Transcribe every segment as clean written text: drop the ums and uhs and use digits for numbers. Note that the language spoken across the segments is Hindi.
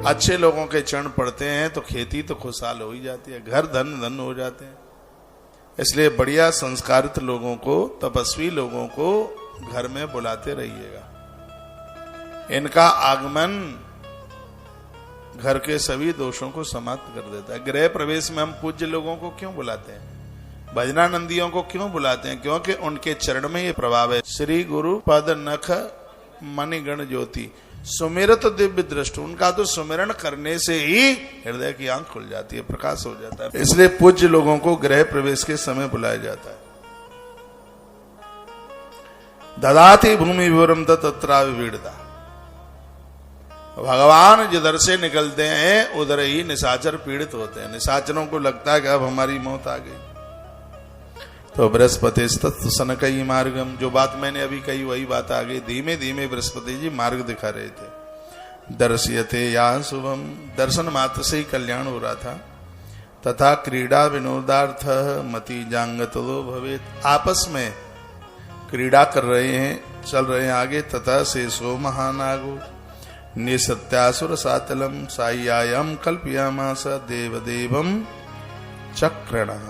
अच्छे लोगों के चरण पड़ते हैं तो खेती तो खुशहाल हो ही जाती है, घर धन धन हो जाते हैं। इसलिए बढ़िया संस्कारित लोगों को, तपस्वी लोगों को घर में बुलाते रहिएगा। इनका आगमन घर के सभी दोषों को समाप्त कर देता है। गृह प्रवेश में हम पूज्य लोगों को क्यों बुलाते हैं, भजनानंदियों को क्यों बुलाते हैं? क्योंकि उनके चरण में ये प्रभाव है, श्री गुरु पद नख मणिगण ज्योति सुमिरत दिव्य दृष्टि। उनका तो सुमिरन करने से ही हृदय की आंख खुल जाती है, प्रकाश हो जाता है। इसलिए पूज्य लोगों को गृह प्रवेश के समय बुलाया जाता है। ददाति भूमि विवरम तत्रा विविधता। भगवान जिधर से निकलते हैं उधर ही निशाचर पीड़ित होते हैं। निशाचरों को लगता है कि अब हमारी मौत आ गई। तो बृहस्पति तत्व सनकई मार्गम, जो बात मैंने अभी कही वही बात आ गई। धीमे धीमे बृहस्पति जी मार्ग दिखा रहे थे। दर्शयते या शुभम, दर्शन मात्र से ही कल्याण हो रहा था। तथा क्रीड़ा विनोदार्थ मति जांगतो भवेत, आपस में क्रीड़ा कर रहे हैं, चल रहे हैं आगे। तथा शेषो महानागो निसत्यासुर सातलम सायायम कल्पयामास देवदेवम चक्रणः।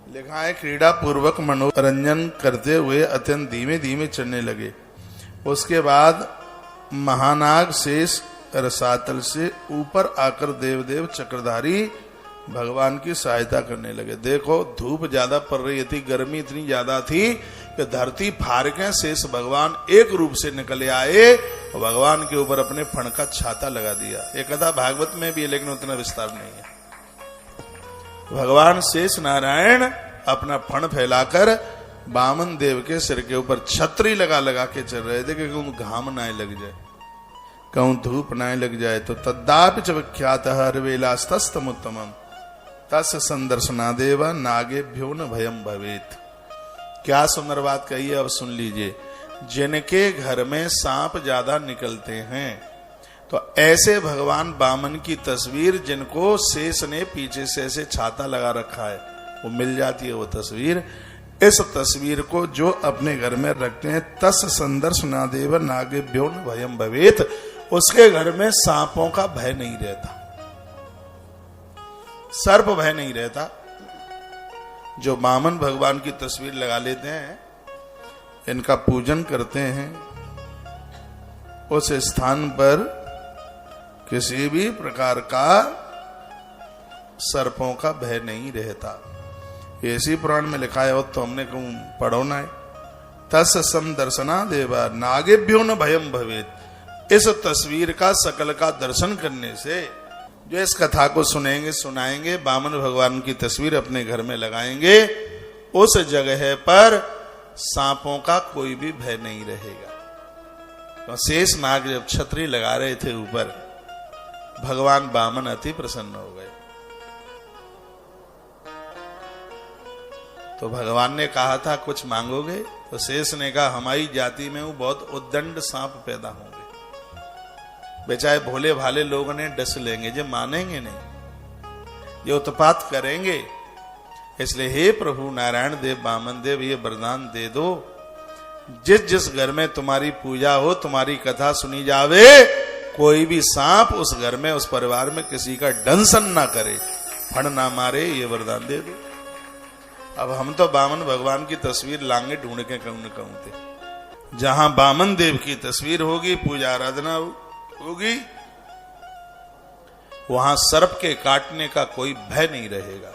लिखा है क्रीड़ा पूर्वक मनोरंजन करते हुए अत्यंत धीमे धीमे चलने लगे। उसके बाद महानाग शेष रसातल से ऊपर आकर देवदेव चक्रधारी भगवान की सहायता करने लगे। देखो धूप ज्यादा पड़ रही थी, गर्मी इतनी ज्यादा थी कि धरती फाड़ के शेष भगवान एक रूप से निकले आए और भगवान के ऊपर अपने फण का छाता लगा दिया। ये कथा भागवत में भी है लेकिन उतना विस्तार नहीं है। भगवान शेष नारायण अपना फण फैलाकर बामन देव के सिर के ऊपर छतरी लगा लगा के चल रहे थे कि कहूं घाम ना लग जाए, कहूं धूप ना लग जाए। तो तद्दापि च विख्यात हरवेलास्तस्तमुत्तमम् तस्य संदर्शनादेव नागेभ्यो न भयम भवेत। क्या सुंदर बात कही है, अब सुन लीजिए। जिनके घर में सांप ज्यादा निकलते हैं तो ऐसे भगवान बामन की तस्वीर, जिनको शेष ने पीछे से ऐसे छाता लगा रखा है, वो मिल जाती है वो तस्वीर। इस तस्वीर को जो अपने घर में रखते हैं, तस् संदर्शनादेव नागेभ्यो न भयम भवेत, उसके घर में सांपों का भय नहीं रहता, सर्प भय नहीं रहता। जो बामन भगवान की तस्वीर लगा लेते हैं, इनका पूजन करते हैं, उस स्थान पर किसी भी प्रकार का सर्पों का भय नहीं रहता। इसी पुराण में लिखा है, और तो हमने कहूं पढ़ो ना, तस् समदर्शना देवा नागेभ्यो न भयम भवेत। इस तस्वीर का सकल का दर्शन करने से, जो इस कथा को सुनेंगे सुनाएंगे, बामन भगवान की तस्वीर अपने घर में लगाएंगे, उस जगह पर सांपों का कोई भी भय नहीं रहेगा। तो शेष नाग जब छतरी लगा रहे थे ऊपर, भगवान बामन अति प्रसन्न हो गए। तो भगवान ने कहा था कुछ मांगोगे? तो शेष ने कहा हमारी जाति में बहुत उद्दंड सांप पैदा होंगे, बेचारे भोले भाले लोग ने डस लेंगे, जो मानेंगे नहीं, ये उत्पात करेंगे। इसलिए हे प्रभु नारायण देव बामन देव, ये वरदान दे दो, जिस जिस घर में तुम्हारी पूजा हो, तुम्हारी कथा सुनी जावे, कोई भी सांप उस घर में, उस परिवार में किसी का दंशन ना करे, फण ना मारे, ये वरदान दे दो। अब हम तो बामन भगवान की तस्वीर लांगे ढूंढ के कहूं न कहूं थे। जहां बामन देव की तस्वीर होगी, पूजा आराधना होगी, वहां सर्प के काटने का कोई भय नहीं रहेगा।